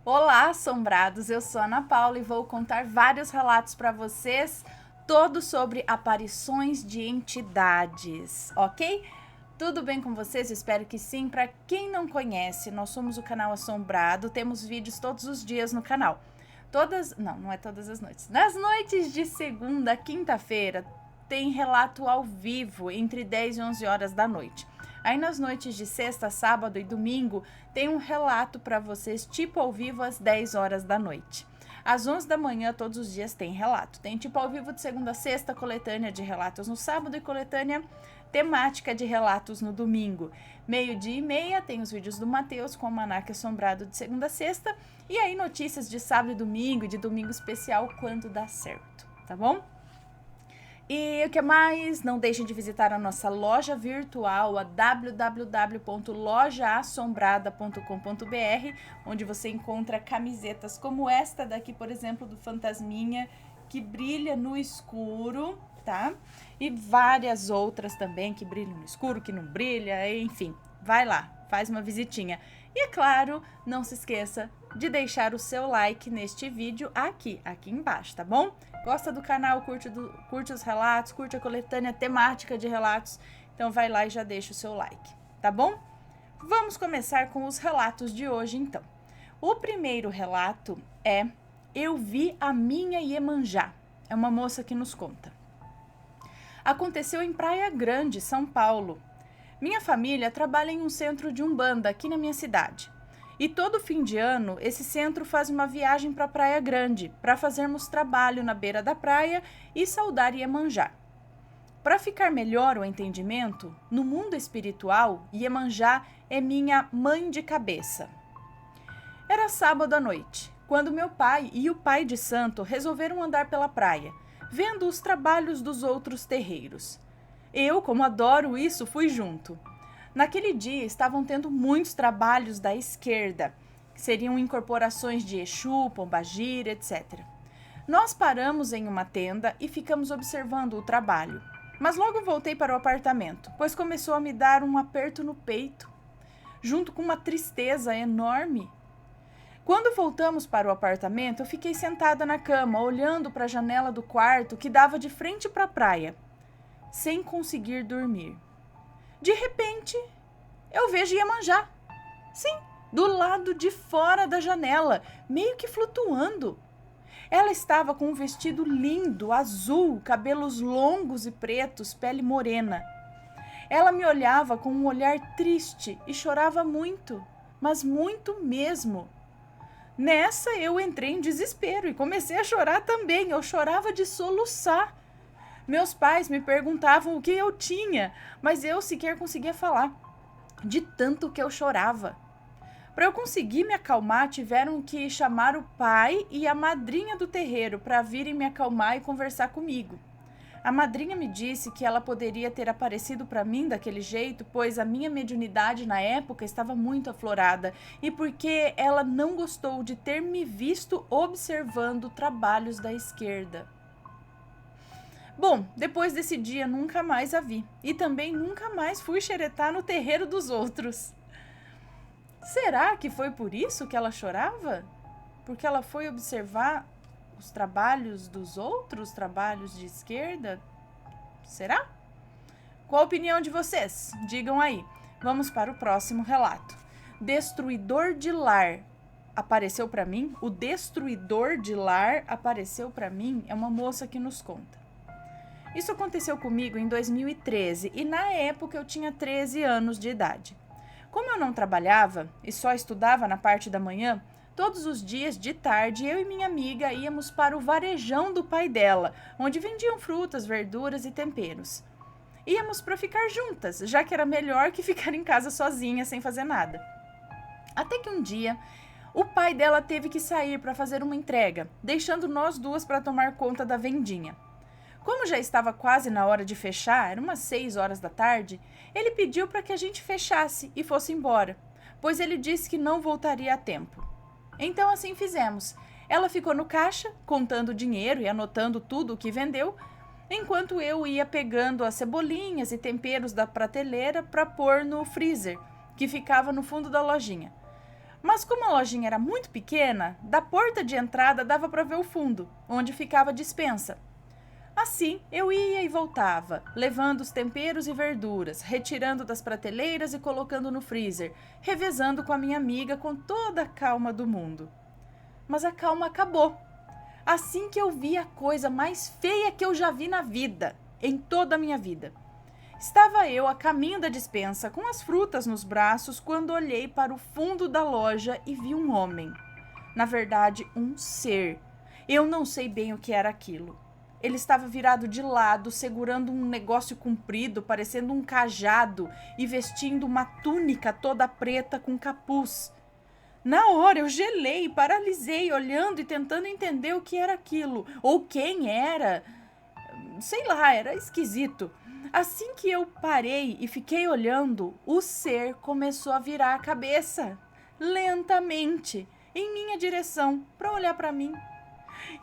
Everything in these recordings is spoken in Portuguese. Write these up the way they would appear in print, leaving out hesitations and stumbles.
Olá, assombrados! Eu sou a Ana Paula e vou contar vários relatos para vocês, todos sobre aparições de entidades, ok? Tudo bem com vocês? Eu espero que sim. Para quem não conhece, nós somos o canal Assombrado, temos vídeos todos os dias no canal. Não é todas as noites. Nas noites de segunda a quinta-feira, tem relato ao vivo entre 10 e 11 horas da noite. Aí nas noites de sexta, sábado e domingo, tem um relato para vocês, tipo ao vivo, às 10 horas da noite. Às 11 da manhã, todos os dias, tem relato. Tem tipo ao vivo de segunda a sexta, coletânea de relatos no sábado e coletânea temática de relatos no domingo. 12h30 tem os vídeos do Matheus com o Almanaque Assombrado de segunda a sexta. E aí notícias de sábado e domingo e de domingo especial quando dá certo, tá bom? E o que mais? Não deixem de visitar a nossa loja virtual, a www.lojaassombrada.com.br, onde você encontra camisetas como esta daqui, por exemplo, do Fantasminha, que brilha no escuro, tá? E várias outras também que brilham no escuro, que não brilha, enfim. Vai lá, faz uma visitinha. E é claro, não se esqueça de deixar o seu like neste vídeo aqui embaixo, tá bom? Gosta do canal, curte os relatos, curte a coletânea temática de relatos, então vai lá e já deixa o seu like, tá bom? Vamos começar com os relatos de hoje, então. O primeiro relato é Eu Vi a Minha Iemanjá. É uma moça que nos conta. Aconteceu em Praia Grande, São Paulo. Minha família trabalha em um centro de umbanda aqui na minha cidade. E todo fim de ano, esse centro faz uma viagem para Praia Grande, para fazermos trabalho na beira da praia e saudar Iemanjá. Para ficar melhor o entendimento, no mundo espiritual, Iemanjá é minha mãe de cabeça. Era sábado à noite, quando meu pai e o pai de santo resolveram andar pela praia, vendo os trabalhos dos outros terreiros. Eu, como adoro isso, fui junto. Naquele dia estavam tendo muitos trabalhos da esquerda, que seriam incorporações de Exu, Pombagira, etc. Nós paramos em uma tenda e ficamos observando o trabalho. Mas logo voltei para o apartamento, pois começou a me dar um aperto no peito, junto com uma tristeza enorme. Quando voltamos para o apartamento, eu fiquei sentada na cama, olhando para a janela do quarto que dava de frente para a praia, sem conseguir dormir. De repente, eu vejo Iemanjá. Sim, do lado de fora da janela, meio que flutuando. Ela estava com um vestido lindo, azul, cabelos longos e pretos, pele morena. Ela me olhava com um olhar triste e chorava muito, mas muito mesmo. Nessa, eu entrei em desespero e comecei a chorar também. Eu chorava de soluçar. Meus pais me perguntavam o que eu tinha, mas eu sequer conseguia falar, de tanto que eu chorava. Para eu conseguir me acalmar, tiveram que chamar o pai e a madrinha do terreiro para virem me acalmar e conversar comigo. A madrinha me disse que ela poderia ter aparecido para mim daquele jeito, pois a minha mediunidade na época estava muito aflorada e porque ela não gostou de ter me visto observando trabalhos da esquerda. Bom, depois desse dia nunca mais a vi e também nunca mais fui xeretar no terreiro dos outros. Será que foi por isso que ela chorava? Porque ela foi observar os trabalhos dos outros, trabalhos de esquerda? Será? Qual a opinião de vocês? Digam aí. Vamos para o próximo relato. Destruidor de lar apareceu para mim? O destruidor de lar apareceu para mim? É uma moça que nos conta. Isso aconteceu comigo em 2013 e na época eu tinha 13 anos de idade. Como eu não trabalhava e só estudava na parte da manhã, todos os dias de tarde eu e minha amiga íamos para o varejão do pai dela, onde vendiam frutas, verduras e temperos. Íamos para ficar juntas, já que era melhor que ficar em casa sozinha sem fazer nada. Até que um dia, o pai dela teve que sair para fazer uma entrega, deixando nós duas para tomar conta da vendinha. Como já estava quase na hora de fechar, eram umas 6 horas da tarde, ele pediu para que a gente fechasse e fosse embora, pois ele disse que não voltaria a tempo. Então assim fizemos. Ela ficou no caixa, contando o dinheiro e anotando tudo o que vendeu, enquanto eu ia pegando as cebolinhas e temperos da prateleira para pôr no freezer, que ficava no fundo da lojinha. Mas como a lojinha era muito pequena, da porta de entrada dava para ver o fundo, onde ficava a despensa. Assim, eu ia e voltava, levando os temperos e verduras, retirando das prateleiras e colocando no freezer, revezando com a minha amiga com toda a calma do mundo. Mas a calma acabou. Assim que eu vi a coisa mais feia que eu já vi na vida, em toda a minha vida. Estava eu a caminho da despensa, com as frutas nos braços, quando olhei para o fundo da loja e vi um homem. Na verdade, um ser. Eu não sei bem o que era aquilo. Ele estava virado de lado, segurando um negócio comprido, parecendo um cajado, e vestindo uma túnica toda preta com capuz. Na hora eu gelei, paralisei, olhando e tentando entender o que era aquilo, ou quem era. Sei lá, era esquisito. Assim que eu parei e fiquei olhando, o ser começou a virar a cabeça, lentamente, em minha direção, para olhar para mim.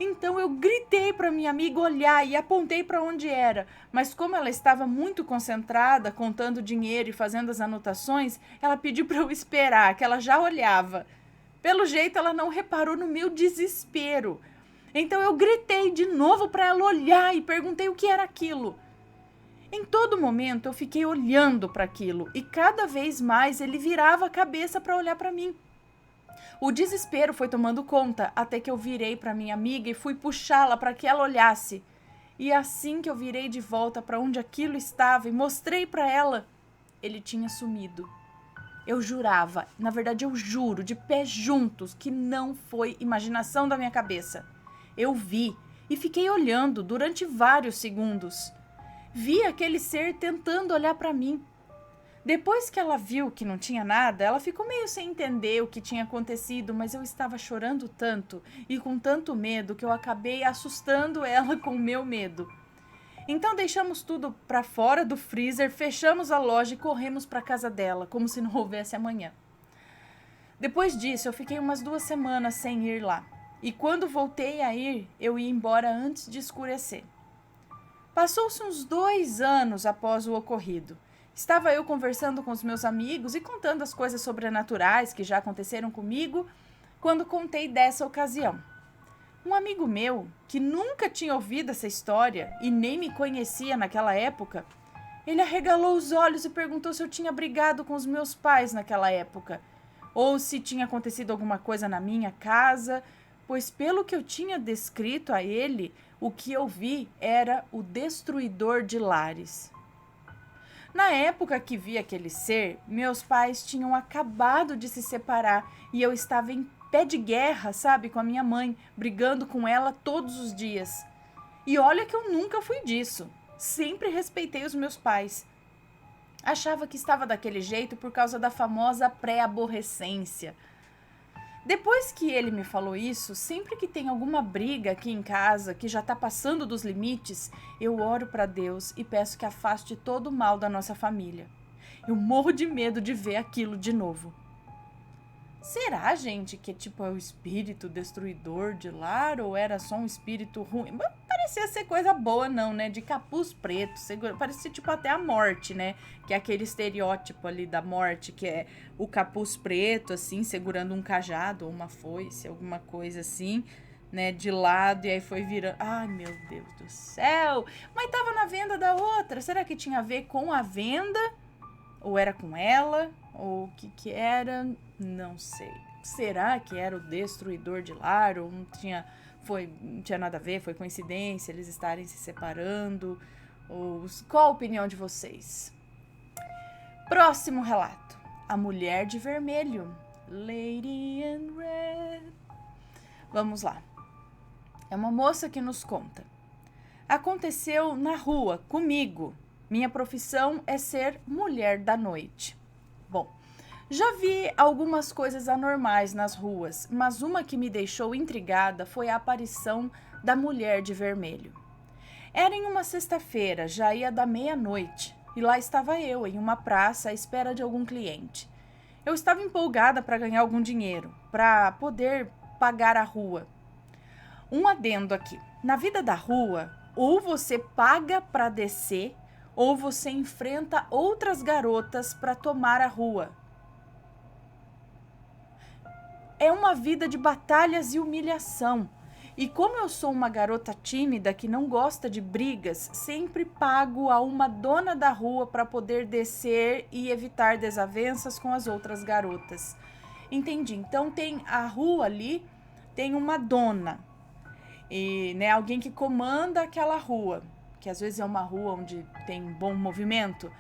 Então eu gritei para minha amiga olhar e apontei para onde era, mas como ela estava muito concentrada, contando dinheiro e fazendo as anotações, ela pediu para eu esperar, que ela já olhava. Pelo jeito, ela não reparou no meu desespero. Então eu gritei de novo para ela olhar e perguntei o que era aquilo. Em todo momento eu fiquei olhando para aquilo e cada vez mais ele virava a cabeça para olhar para mim. O desespero foi tomando conta até que eu virei para minha amiga e fui puxá-la para que ela olhasse. E assim que eu virei de volta para onde aquilo estava e mostrei para ela, ele tinha sumido. Eu jurava, na verdade eu juro, de pés juntos, que não foi imaginação da minha cabeça. Eu vi e fiquei olhando durante vários segundos. Vi aquele ser tentando olhar para mim. Depois que ela viu que não tinha nada, ela ficou meio sem entender o que tinha acontecido, mas eu estava chorando tanto e com tanto medo que eu acabei assustando ela com o meu medo. Então deixamos tudo para fora do freezer, fechamos a loja e corremos para a casa dela, como se não houvesse amanhã. Depois disso, eu fiquei umas 2 semanas sem ir lá. E quando voltei a ir, eu ia embora antes de escurecer. Passou-se uns 2 anos após o ocorrido. Estava eu conversando com os meus amigos e contando as coisas sobrenaturais que já aconteceram comigo, quando contei dessa ocasião. Um amigo meu, que nunca tinha ouvido essa história e nem me conhecia naquela época, ele arregalou os olhos e perguntou se eu tinha brigado com os meus pais naquela época, ou se tinha acontecido alguma coisa na minha casa, pois pelo que eu tinha descrito a ele, o que eu vi era o destruidor de lares. Na época que vi aquele ser, meus pais tinham acabado de se separar e eu estava em pé de guerra, sabe, com a minha mãe, brigando com ela todos os dias. E olha que eu nunca fui disso. Sempre respeitei os meus pais. Achava que estava daquele jeito por causa da famosa pré-aborrecência. Depois que ele me falou isso, sempre que tem alguma briga aqui em casa que já está passando dos limites, eu oro para Deus e peço que afaste todo o mal da nossa família. Eu morro de medo de ver aquilo de novo. Será, gente, que é o espírito destruidor de lar ou era só um espírito ruim? Mas parecia ser coisa boa não, né? De capuz preto, parecia até a morte, né? Que é aquele estereótipo ali da morte, que é o capuz preto, assim, segurando um cajado ou uma foice, alguma coisa assim, né? De lado e aí foi virando... Ai, meu Deus do céu! Mas tava na venda da outra. Será que tinha a ver com a venda? Ou era com ela? Ou o que era? Não sei. Será que era o destruidor de lar? Ou não tinha nada a ver? Foi coincidência eles estarem se separando? Qual a opinião de vocês? Próximo relato. A Mulher de Vermelho. Lady in Red. Vamos lá. É uma moça que nos conta. Aconteceu na rua, comigo. Minha profissão é ser mulher da noite. Bom, já vi algumas coisas anormais nas ruas, mas uma que me deixou intrigada foi a aparição da Mulher de Vermelho. Era em uma sexta-feira, já ia da meia-noite, e lá estava eu, em uma praça, à espera de algum cliente. Eu estava empolgada para ganhar algum dinheiro, para poder pagar a rua. Um adendo aqui. Na vida da rua, ou você paga para descer, ou você enfrenta outras garotas para tomar a rua. é uma vida de batalhas e humilhação. E como eu sou uma garota tímida que não gosta de brigas, sempre pago a uma dona da rua para poder descer e evitar desavenças com as outras garotas. Entendi. Então tem a rua ali, tem uma dona, e, né, alguém que comanda aquela rua, que às vezes é uma rua onde tem um bom movimento.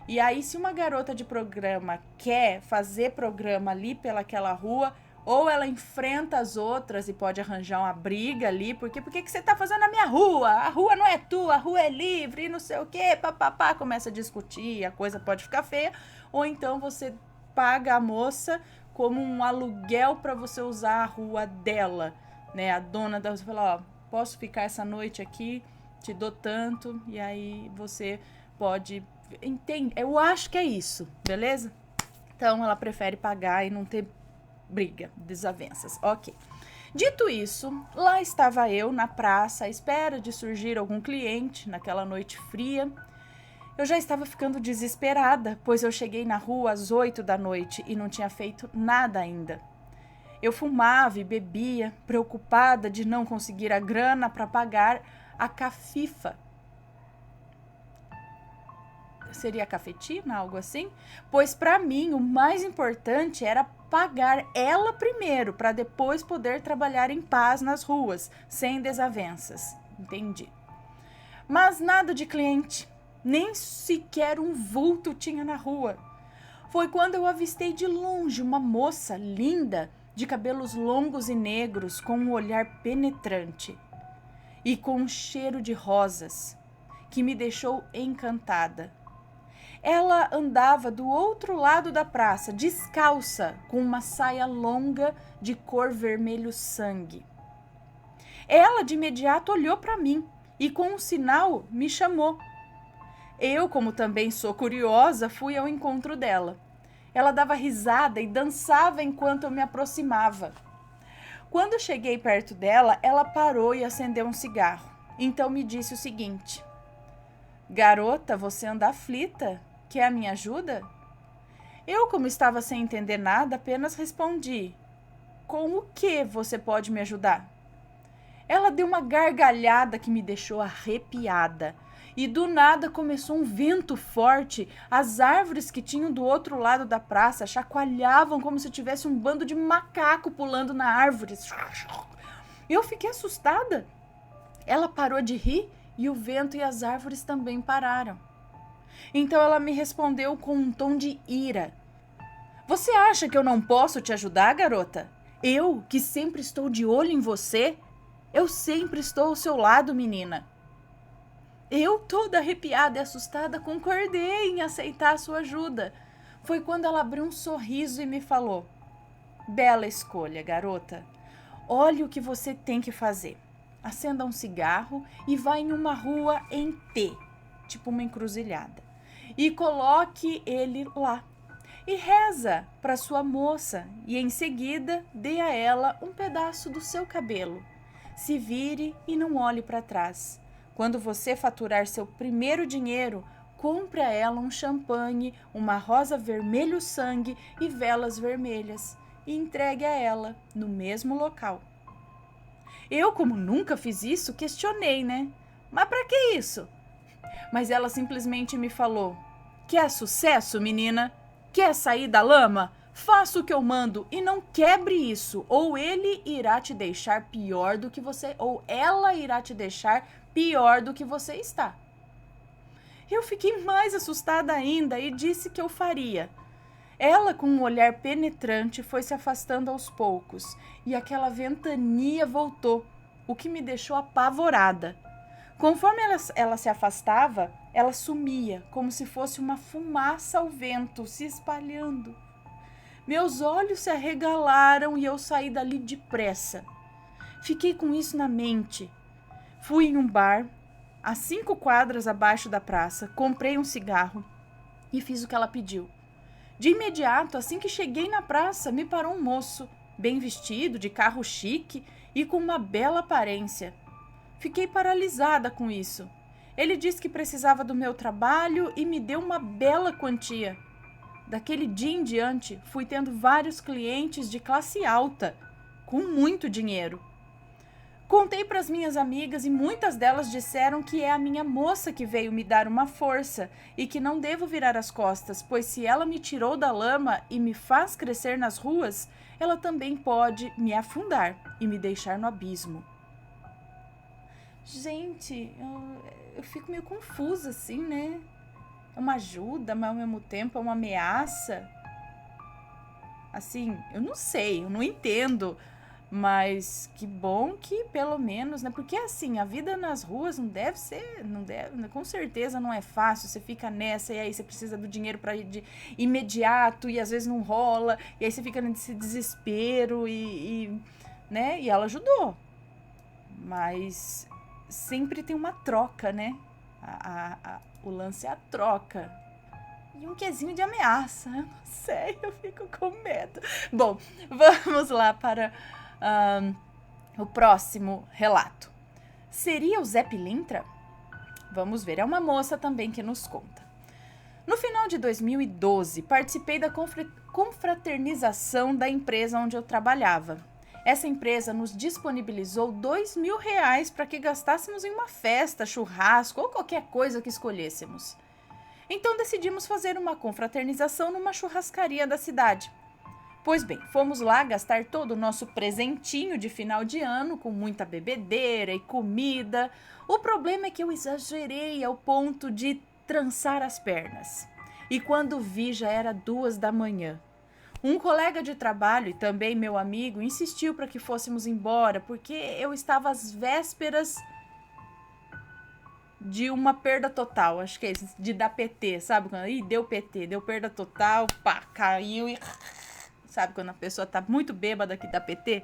E aí, se uma garota de programa quer fazer programa ali pelaquela rua, ou ela enfrenta as outras e pode arranjar uma briga ali, porque por que você tá fazendo na minha rua? A rua não é tua, a rua é livre, e não sei o quê, papapá, começa a discutir, a coisa pode ficar feia. Ou então você paga a moça como um aluguel para você usar a rua dela, né? A dona da rua fala, ó, posso ficar essa noite aqui, te dou tanto, e aí você pode... Entende? Eu acho que é isso, beleza? Então ela prefere pagar e não ter briga, desavenças. Ok. Dito isso, lá estava eu na praça à espera de surgir algum cliente naquela noite fria. Eu já estava ficando desesperada, pois eu cheguei na rua às 8 da noite e não tinha feito nada ainda. Eu fumava e bebia, preocupada de não conseguir a grana para pagar a cafifa. Seria cafetina, algo assim? Pois para mim o mais importante era pagar ela primeiro, para depois poder trabalhar em paz nas ruas, sem desavenças. Entendi. Mas nada de cliente, nem sequer um vulto tinha na rua. Foi quando eu avistei de longe uma moça linda, de cabelos longos e negros, com um olhar penetrante e com um cheiro de rosas, que me deixou encantada. Ela andava do outro lado da praça, descalça, com uma saia longa de cor vermelho sangue. Ela de imediato olhou para mim e com um sinal me chamou. Eu, como também sou curiosa, fui ao encontro dela. Ela dava risada e dançava enquanto eu me aproximava. Quando cheguei perto dela, ela parou e acendeu um cigarro. Então me disse o seguinte: garota, você anda aflita? Quer a minha ajuda? Eu, como estava sem entender nada, apenas respondi: com o que você pode me ajudar? Ela deu uma gargalhada que me deixou arrepiada. E do nada começou um vento forte. As árvores que tinham do outro lado da praça chacoalhavam como se tivesse um bando de macaco pulando na árvore. Eu fiquei assustada. Ela parou de rir e o vento e as árvores também pararam. Então ela me respondeu com um tom de ira: você acha que eu não posso te ajudar, garota? Eu, que sempre estou de olho em você? Eu sempre estou ao seu lado, menina. Eu, toda arrepiada e assustada, concordei em aceitar a sua ajuda. Foi quando ela abriu um sorriso e me falou: bela escolha, garota. Olhe o que você tem que fazer. Acenda um cigarro e vá em uma rua em T, tipo uma encruzilhada, e coloque ele lá. E reza para sua moça e em seguida dê a ela um pedaço do seu cabelo. Se vire e não olhe para trás. Quando você faturar seu primeiro dinheiro, compre a ela um champanhe, uma rosa vermelho sangue e velas vermelhas e entregue a ela no mesmo local. Eu, como nunca fiz isso, questionei, né? Mas para que isso? Mas ela simplesmente me falou: quer sucesso, menina? Quer sair da lama? Faça o que eu mando e não quebre isso, ou ele irá te deixar pior do que você, ou ela irá te deixar pior do que você está. Eu fiquei mais assustada ainda e disse que eu faria. Ela, com um olhar penetrante, foi se afastando aos poucos e aquela ventania voltou, o que me deixou apavorada. Conforme ela se afastava, ela sumia, como se fosse uma fumaça ao vento se espalhando. Meus olhos se arregalaram e eu saí dali depressa. Fiquei com isso na mente. Fui em um bar, a 5 quadras abaixo da praça, comprei um cigarro e fiz o que ela pediu. De imediato, assim que cheguei na praça, me parou um moço, bem vestido, de carro chique e com uma bela aparência. Fiquei paralisada com isso. Ele disse que precisava do meu trabalho e me deu uma bela quantia. daquele dia em diante, fui tendo vários clientes de classe alta, com muito dinheiro. Contei para as minhas amigas e muitas delas disseram que é a minha moça que veio me dar uma força e que não devo virar as costas, pois se ela me tirou da lama e me faz crescer nas ruas, ela também pode me afundar e me deixar no abismo. Gente, eu fico meio confusa assim, né? É uma ajuda, mas ao mesmo tempo é uma ameaça. Assim, eu não sei, eu não entendo. Mas que bom que pelo menos, né? Porque assim, a vida nas ruas não deve ser, com certeza não é fácil. Você fica nessa e aí você precisa do dinheiro para ir de imediato e às vezes não rola. E aí você fica nesse desespero né? E ela ajudou. Mas sempre tem uma troca, né? O lance é a troca. E um quezinho de ameaça. Eu não sei, eu fico com medo. Bom, vamos lá para o próximo relato. Seria o Zé Pilintra? Vamos ver, é uma moça também que nos conta. No final de 2012, participei da confraternização da empresa onde eu trabalhava. Essa empresa nos disponibilizou R$2.000 para que gastássemos em uma festa, churrasco ou qualquer coisa que escolhêssemos. Então decidimos fazer uma confraternização numa churrascaria da cidade. Pois bem, fomos lá gastar todo o nosso presentinho de final de ano com muita bebedeira e comida. O problema é que eu exagerei ao ponto de trançar as pernas. E quando vi já era 2 da manhã. Um colega de trabalho e também meu amigo insistiu para que fôssemos embora porque eu estava às vésperas de uma perda total, acho que é isso, de dar PT, sabe? Ih, deu PT, deu perda total, pá, caiu e... Sabe quando a pessoa tá muito bêbada que dá PT?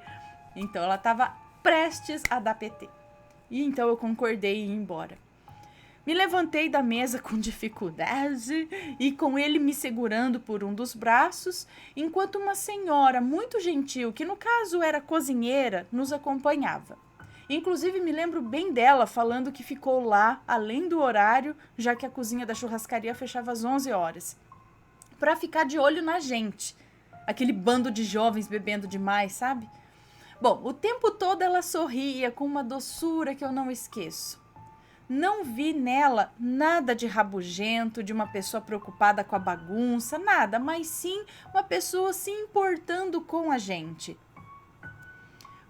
Então ela tava prestes a dar PT. E então eu concordei em ir embora. Me levantei da mesa com dificuldade e com ele me segurando por um dos braços, enquanto uma senhora muito gentil, que no caso era cozinheira, nos acompanhava. Inclusive me lembro bem dela falando que ficou lá além do horário, já que a cozinha da churrascaria fechava às 11 horas, para ficar de olho na gente. Aquele bando de jovens bebendo demais, sabe? Bom, o tempo todo ela sorria com uma doçura que eu não esqueço. Não vi nela nada de rabugento, de uma pessoa preocupada com a bagunça, nada, mas sim uma pessoa se importando com a gente.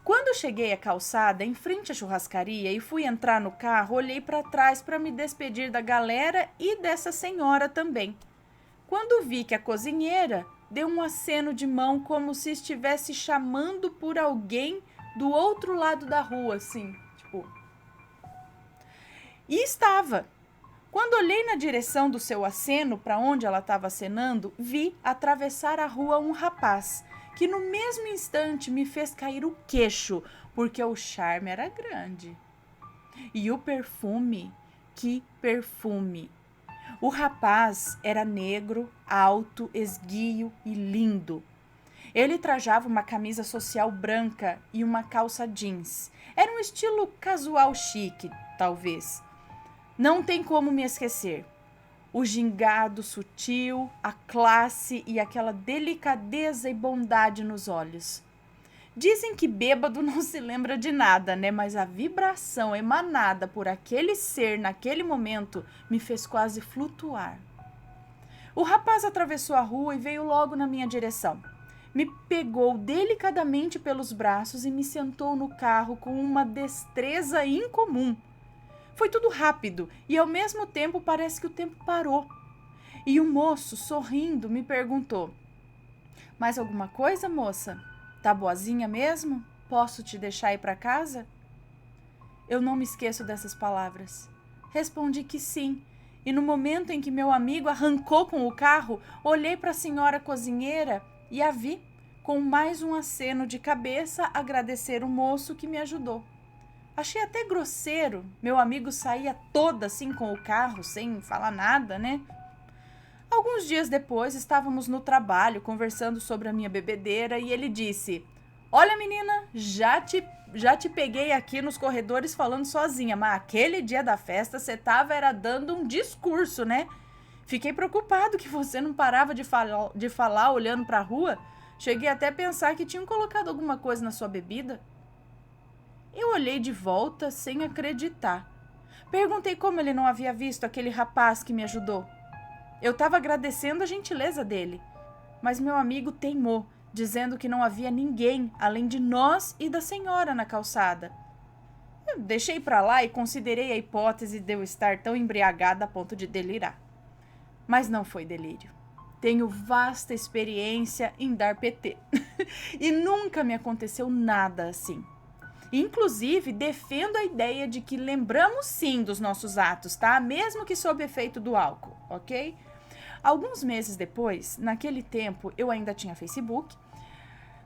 Quando cheguei à calçada, em frente à churrascaria, e fui entrar no carro, olhei para trás para me despedir da galera e dessa senhora também. Quando vi que a cozinheira deu um aceno de mão como se estivesse chamando por alguém do outro lado da rua, assim, tipo... E estava. Quando olhei na direção do seu aceno, para onde ela estava acenando, vi atravessar a rua um rapaz, que no mesmo instante me fez cair o queixo, porque o charme era grande. E o perfume, que perfume! O rapaz era negro, alto, esguio e lindo. Ele trajava uma camisa social branca e uma calça jeans. Era um estilo casual chique, talvez. Não tem como me esquecer. O gingado sutil, a classe e aquela delicadeza e bondade nos olhos. Dizem que bêbado não se lembra de nada, né? Mas a vibração emanada por aquele ser naquele momento me fez quase flutuar. O rapaz atravessou a rua e veio logo na minha direção. Me pegou delicadamente pelos braços e me sentou no carro com uma destreza incomum. Foi tudo rápido e ao mesmo tempo parece que o tempo parou. E o moço, sorrindo, me perguntou: "Mais alguma coisa, moça? Tá boazinha mesmo? Posso te deixar ir para casa?" Eu não me esqueço dessas palavras. Respondi que sim, e no momento em que meu amigo arrancou com o carro, olhei para a senhora cozinheira e a vi, com mais um aceno de cabeça, agradecer o moço que me ajudou. Achei até grosseiro, meu amigo saía todo assim com o carro, sem falar nada, né? Alguns dias depois, estávamos no trabalho, conversando sobre a minha bebedeira, e ele disse: "Olha, menina, já te peguei aqui nos corredores falando sozinha, mas aquele dia da festa você tava era dando um discurso, né? Fiquei preocupado que você não parava de falar olhando para a rua. Cheguei até a pensar que tinham colocado alguma coisa na sua bebida. Eu olhei de volta sem acreditar. Perguntei como ele não havia visto aquele rapaz que me ajudou. Eu estava agradecendo a gentileza dele, mas meu amigo teimou, dizendo que não havia ninguém além de nós e da senhora na calçada. Eu deixei para lá e considerei a hipótese de eu estar tão embriagada a ponto de delirar. Mas não foi delírio. Tenho vasta experiência em dar PT e nunca me aconteceu nada assim. Inclusive, defendo a ideia de que lembramos sim dos nossos atos, tá? Mesmo que sob efeito do álcool, ok? Alguns meses depois, naquele tempo eu ainda tinha Facebook,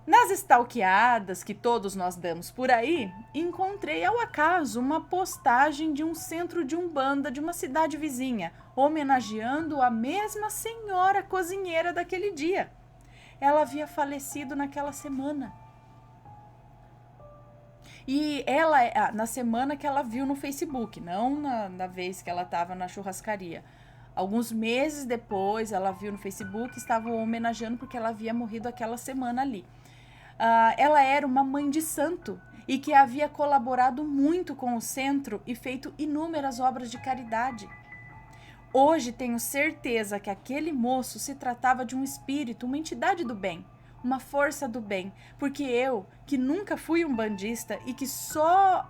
nas stalkeadas que todos nós damos por aí, encontrei ao acaso uma postagem de um centro de umbanda de uma cidade vizinha, homenageando a mesma senhora cozinheira daquele dia. Ela havia falecido naquela semana. E ela, na semana que ela viu no Facebook, não na vez que ela estava na churrascaria. Alguns meses depois, ela viu no Facebook, estavam homenageando porque ela havia morrido aquela semana ali. Ela era uma mãe de santo e que havia colaborado muito com o centro e feito inúmeras obras de caridade. Hoje tenho certeza que aquele moço se tratava de um espírito, uma entidade do bem, uma força do bem, porque eu, que nunca fui um bandista e que só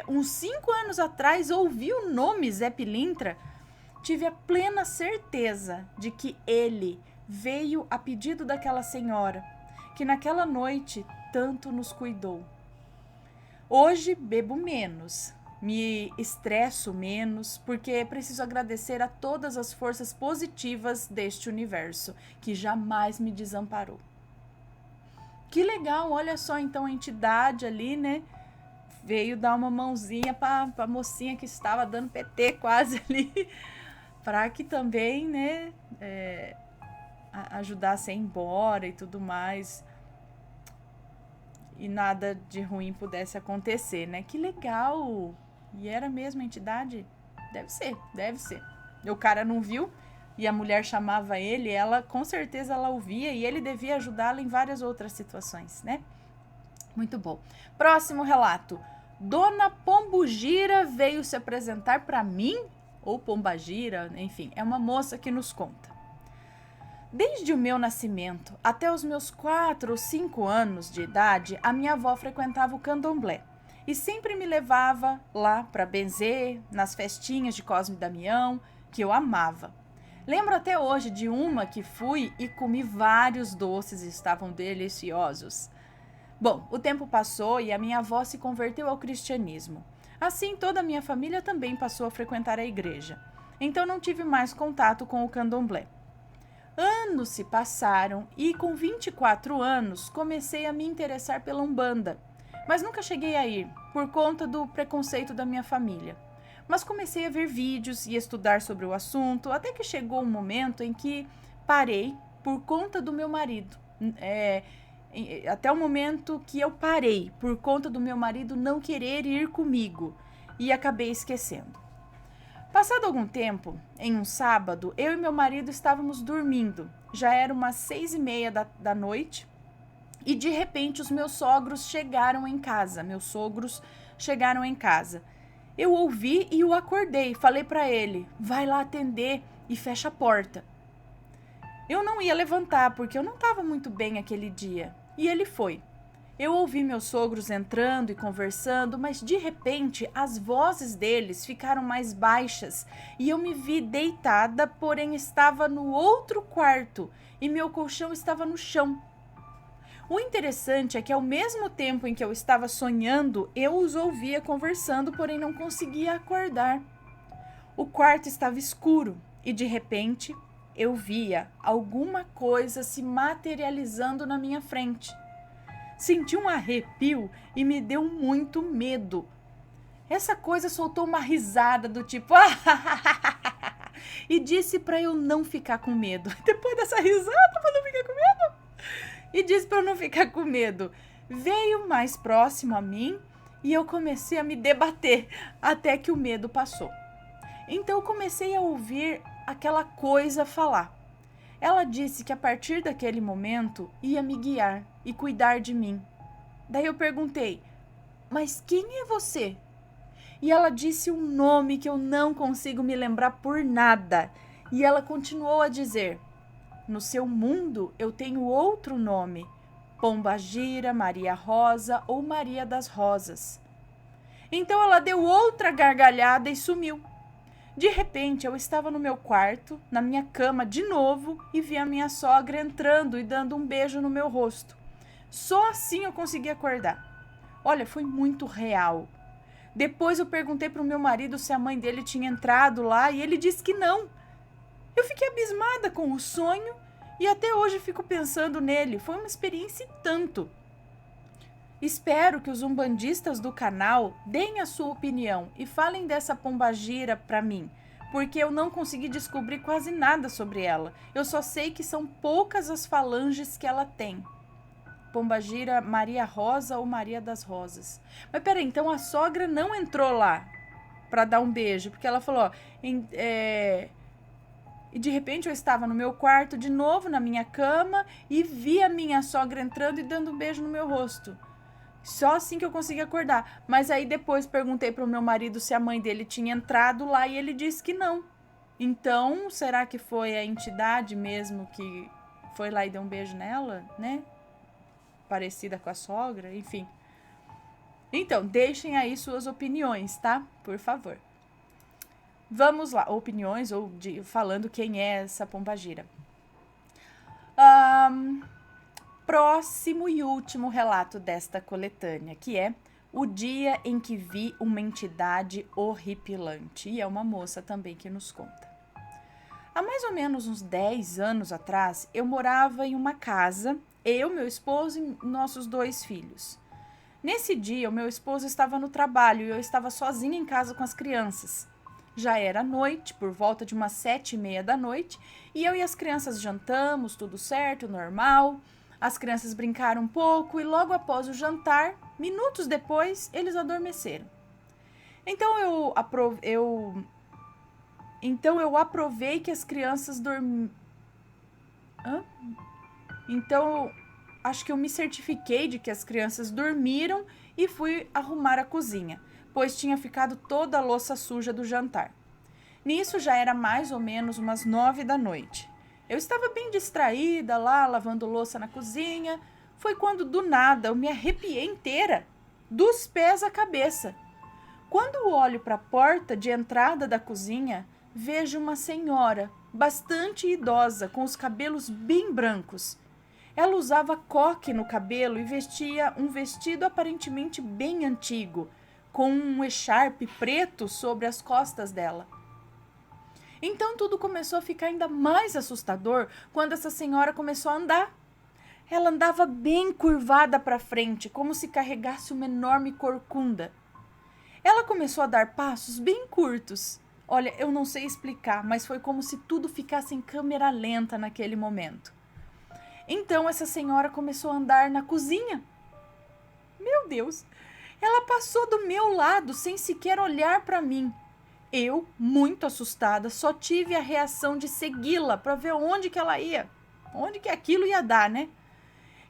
uns 5 anos atrás ouvi o nome Zé Pilintra, tive a plena certeza de que ele veio a pedido daquela senhora, que naquela noite tanto nos cuidou. Hoje bebo menos, me estresso menos, porque preciso agradecer a todas as forças positivas deste universo, que jamais me desamparou. Que legal, olha só então a entidade ali, né? Veio dar uma mãozinha para a mocinha que estava dando PT quase ali, para que também, né, ajudasse a ir embora e tudo mais. E nada de ruim pudesse acontecer, né? Que legal! E era mesmo a entidade? Deve ser. O cara não viu e a mulher chamava ele, ela com certeza ela ouvia e ele devia ajudá-la em várias outras situações, né? Muito bom. Próximo relato. Dona Pombogira veio se apresentar para mim, ou Pombagira, enfim, é uma moça que nos conta. Desde o meu nascimento até os meus 4 ou 5 anos de idade, a minha avó frequentava o candomblé e sempre me levava lá para benzer, nas festinhas de Cosme e Damião, que eu amava. Lembro até hoje de uma que fui e comi vários doces e estavam deliciosos. Bom, o tempo passou e a minha avó se converteu ao cristianismo. Assim, toda a minha família também passou a frequentar a igreja. Então não tive mais contato com o candomblé. Anos se passaram e com 24 anos comecei a me interessar pela Umbanda, mas nunca cheguei a ir por conta do preconceito da minha família. Mas comecei a ver vídeos e estudar sobre o assunto, até que chegou um momento em que parei por conta do meu marido. Até o momento que eu parei por conta do meu marido não querer ir comigo e acabei esquecendo. Passado algum tempo, em um sábado, eu e meu marido estávamos dormindo. Já era umas 6:30 da noite e de repente os meus sogros chegaram em casa. Eu ouvi e o acordei. Falei para ele, vai lá atender e fecha a porta. Eu não ia levantar porque eu não estava muito bem aquele dia. E ele foi. Eu ouvi meus sogros entrando e conversando, mas de repente as vozes deles ficaram mais baixas e eu me vi deitada, porém estava no outro quarto e meu colchão estava no chão. O interessante é que ao mesmo tempo em que eu estava sonhando, eu os ouvia conversando, porém não conseguia acordar. O quarto estava escuro e de repente eu via alguma coisa se materializando na minha frente. Senti um arrepio e me deu muito medo. Essa coisa soltou uma risada do tipo e disse para eu não ficar com medo. Depois dessa risada, para não ficar com medo? E disse para eu não ficar com medo. Veio mais próximo a mim e eu comecei a me debater até que o medo passou. Então eu comecei a ouvir aquela coisa falar. Ela disse que a partir daquele momento ia me guiar e cuidar de mim. Daí eu perguntei, mas quem é você? E ela disse um nome que eu não consigo me lembrar por nada. E ela continuou a dizer, no seu mundo eu tenho outro nome, Pombagira, Maria Rosa ou Maria das Rosas. Então ela deu outra gargalhada e sumiu. De repente, eu estava no meu quarto, na minha cama de novo, e vi a minha sogra entrando e dando um beijo no meu rosto. Só assim eu consegui acordar. Olha, foi muito real. Depois eu perguntei para o meu marido se a mãe dele tinha entrado lá e ele disse que não. Eu fiquei abismada com o sonho e até hoje fico pensando nele. Foi uma experiência e tanto. Espero que os umbandistas do canal deem a sua opinião e falem dessa pombagira para mim, porque eu não consegui descobrir quase nada sobre ela. Eu só sei que são poucas as falanges que ela tem. Pombagira, Maria Rosa ou Maria das Rosas. Mas peraí, então a sogra não entrou lá para dar um beijo, porque ela falou, ó, e de repente eu estava no meu quarto de novo, na minha cama, e vi a minha sogra entrando e dando um beijo no meu rosto. Só assim que eu consegui acordar. Mas aí depois perguntei pro meu marido se a mãe dele tinha entrado lá e ele disse que não. Então, será que foi a entidade mesmo que foi lá e deu um beijo nela, né? Parecida com a sogra, enfim. Então, deixem aí suas opiniões, tá? Por favor. Vamos lá, opiniões ou falando quem é essa pombagira. Próximo e último relato desta coletânea, que é o dia em que vi uma entidade horripilante. E é uma moça também que nos conta. Há mais ou menos uns 10 anos atrás, eu morava em uma casa, eu, meu esposo e nossos 2 filhos. Nesse dia, o meu esposo estava no trabalho e eu estava sozinha em casa com as crianças. Já era noite, por volta de umas 7h30 da noite, e eu e as crianças jantamos, tudo certo, normal. As crianças brincaram um pouco e logo após o jantar, minutos depois, eles adormeceram. Então eu aprovei que as crianças dormiram. Então, acho que eu me certifiquei de que as crianças dormiram e fui arrumar a cozinha, pois tinha ficado toda a louça suja do jantar. Nisso já era mais ou menos umas 9 da noite. Eu estava bem distraída lá, lavando louça na cozinha. Foi quando, do nada, eu me arrepiei inteira, dos pés à cabeça. Quando olho para a porta de entrada da cozinha, vejo uma senhora, bastante idosa, com os cabelos bem brancos. Ela usava coque no cabelo e vestia um vestido aparentemente bem antigo, com um echarpe preto sobre as costas dela. Então tudo começou a ficar ainda mais assustador quando essa senhora começou a andar. Ela andava bem curvada para frente, como se carregasse uma enorme corcunda. Ela começou a dar passos bem curtos. Olha, eu não sei explicar, mas foi como se tudo ficasse em câmera lenta naquele momento. Então essa senhora começou a andar na cozinha. Meu Deus! Ela passou do meu lado sem sequer olhar para mim. Eu, muito assustada, só tive a reação de segui-la para ver onde que ela ia. Onde que aquilo ia dar, né?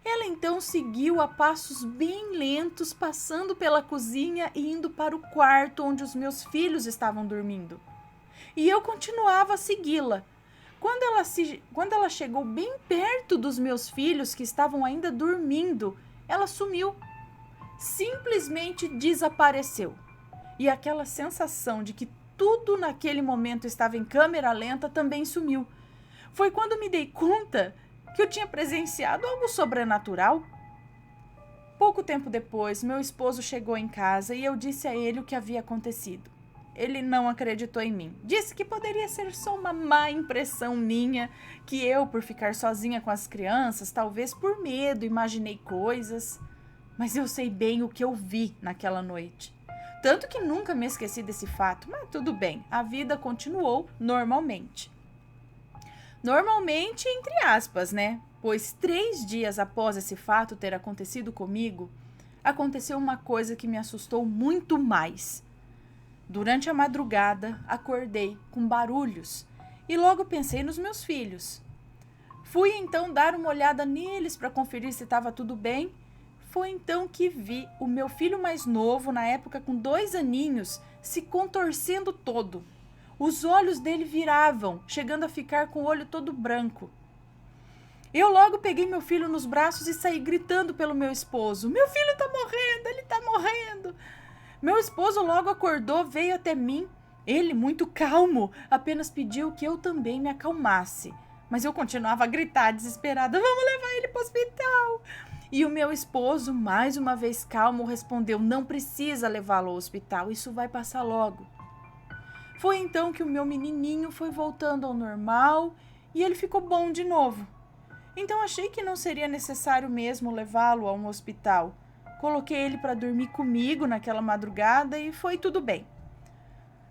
Ela então seguiu a passos bem lentos, passando pela cozinha e indo para o quarto onde os meus filhos estavam dormindo. E eu continuava a segui-la. Quando ela chegou bem perto dos meus filhos, que estavam ainda dormindo, ela sumiu. Simplesmente desapareceu. E aquela sensação de que tudo naquele momento estava em câmera lenta também sumiu. Foi quando me dei conta que eu tinha presenciado algo sobrenatural. Pouco tempo depois, meu esposo chegou em casa e eu disse a ele o que havia acontecido. Ele não acreditou em mim. Disse que poderia ser só uma má impressão minha, que eu, por ficar sozinha com as crianças, talvez por medo, imaginei coisas. Mas eu sei bem o que eu vi naquela noite. Tanto que nunca me esqueci desse fato, mas tudo bem, a vida continuou normalmente. Normalmente, entre aspas, né? Pois 3 dias após esse fato ter acontecido comigo, aconteceu uma coisa que me assustou muito mais. Durante a madrugada, acordei com barulhos e logo pensei nos meus filhos. Fui então dar uma olhada neles para conferir se estava tudo bem. Foi então que vi o meu filho mais novo, na época com 2 aninhos, se contorcendo todo. Os olhos dele viravam, chegando a ficar com o olho todo branco. Eu logo peguei meu filho nos braços e saí gritando pelo meu esposo. Meu filho está morrendo, ele está morrendo. Meu esposo logo acordou, veio até mim. Ele, muito calmo, apenas pediu que eu também me acalmasse. Mas eu continuava a gritar, desesperada, vamos levar ele para o hospital. E o meu esposo, mais uma vez calmo, respondeu, não precisa levá-lo ao hospital, isso vai passar logo. Foi então que o meu menininho foi voltando ao normal e ele ficou bom de novo. Então achei que não seria necessário mesmo levá-lo a um hospital. Coloquei ele para dormir comigo naquela madrugada e foi tudo bem.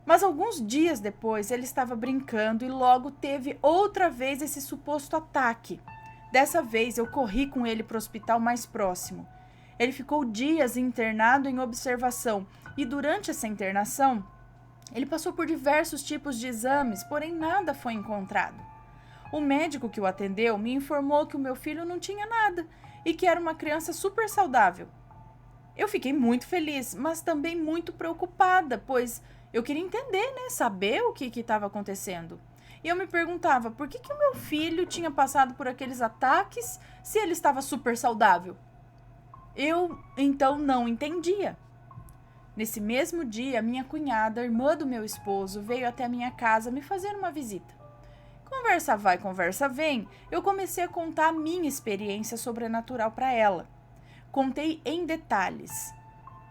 Mas alguns dias depois ele estava brincando e logo teve outra vez esse suposto ataque. Dessa vez eu corri com ele para o hospital mais próximo. Ele ficou dias internado em observação e durante essa internação ele passou por diversos tipos de exames, porém nada foi encontrado. O médico que o atendeu me informou que o meu filho não tinha nada e que era uma criança super saudável. Eu fiquei muito feliz, mas também muito preocupada, pois eu queria entender, saber o que estava acontecendo. E eu me perguntava por que o meu filho tinha passado por aqueles ataques se ele estava super saudável. Eu, então, não entendia. Nesse mesmo dia, minha cunhada, irmã do meu esposo, veio até a minha casa me fazer uma visita. Conversa vai, conversa vem, eu comecei a contar a minha experiência sobrenatural para ela. Contei em detalhes.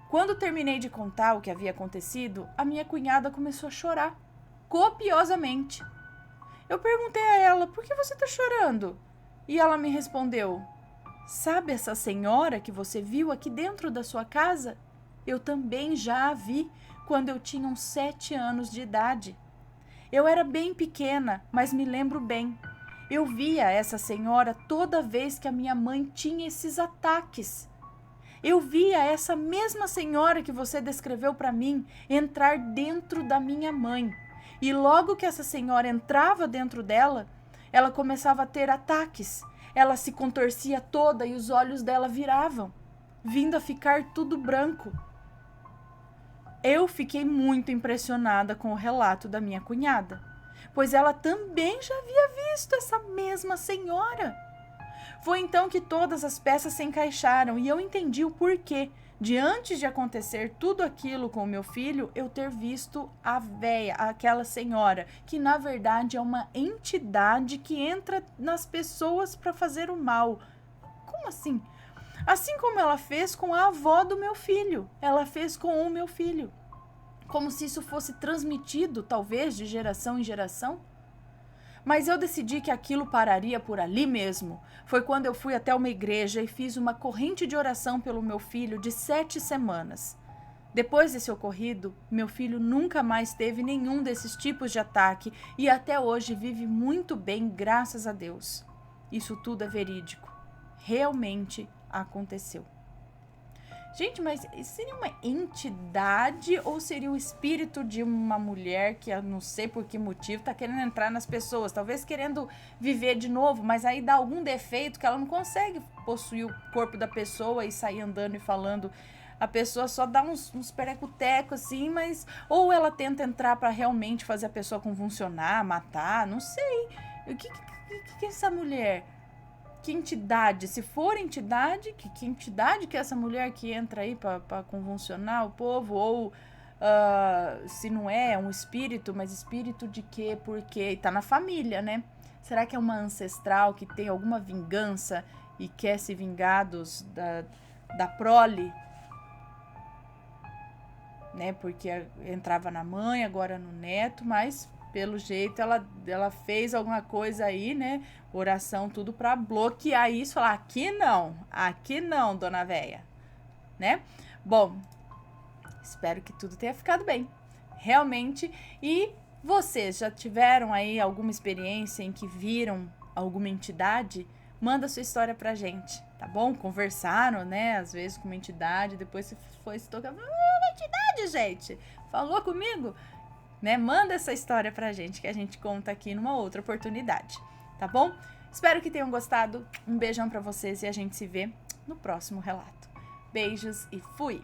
Quando terminei de contar o que havia acontecido, a minha cunhada começou a chorar, copiosamente. Eu perguntei a ela, por que você está chorando? E ela me respondeu, sabe essa senhora que você viu aqui dentro da sua casa? Eu também já a vi quando eu tinha uns 7 anos de idade. Eu era bem pequena, mas me lembro bem. Eu via essa senhora toda vez que a minha mãe tinha esses ataques. Eu via essa mesma senhora que você descreveu para mim entrar dentro da minha mãe. E logo que essa senhora entrava dentro dela, ela começava a ter ataques. Ela se contorcia toda e os olhos dela viravam, vindo a ficar tudo branco. Eu fiquei muito impressionada com o relato da minha cunhada, pois ela também já havia visto essa mesma senhora. Foi então que todas as peças se encaixaram e eu entendi o porquê de antes de acontecer tudo aquilo com o meu filho, eu ter visto a véia, aquela senhora, que na verdade é uma entidade que entra nas pessoas para fazer o mal. Como assim? Assim como ela fez com a avó do meu filho, ela fez com o meu filho. Como se isso fosse transmitido, talvez, de geração em geração. Mas eu decidi que aquilo pararia por ali mesmo. Foi quando eu fui até uma igreja e fiz uma corrente de oração pelo meu filho de 7 semanas. Depois desse ocorrido, meu filho nunca mais teve nenhum desses tipos de ataque e até hoje vive muito bem, graças a Deus. Isso tudo é verídico. Realmente aconteceu. Gente, mas seria uma entidade ou seria o espírito de uma mulher que eu não sei por que motivo está querendo entrar nas pessoas, talvez querendo viver de novo, mas aí dá algum defeito que ela não consegue possuir o corpo da pessoa e sair andando e falando. A pessoa só dá uns perecutecos assim, mas ou ela tenta entrar para realmente fazer a pessoa convulsionar, matar, não sei. O que é essa mulher? Que entidade? Se for entidade, que entidade que é essa mulher que entra aí para convulsionar o povo? Ou se não é um espírito, mas espírito de quê? Por quê? E tá na família, né? Será que é uma ancestral que tem alguma vingança e quer se vingar da prole? Né? Porque entrava na mãe, agora no neto, mas pelo jeito ela fez alguma coisa aí, né? Oração, tudo para bloquear isso, falar aqui não, dona véia, né? Bom, espero que tudo tenha ficado bem, realmente. E vocês já tiveram aí alguma experiência em que viram alguma entidade? Manda sua história pra gente, tá bom? Conversaram, né? Às vezes com uma entidade, depois você foi se tocar. Uma entidade, gente! Falou comigo? né? Manda essa história pra gente que a gente conta aqui numa outra oportunidade, tá bom? Espero que tenham gostado. Um beijão pra vocês e a gente se vê no próximo relato. Beijos e fui!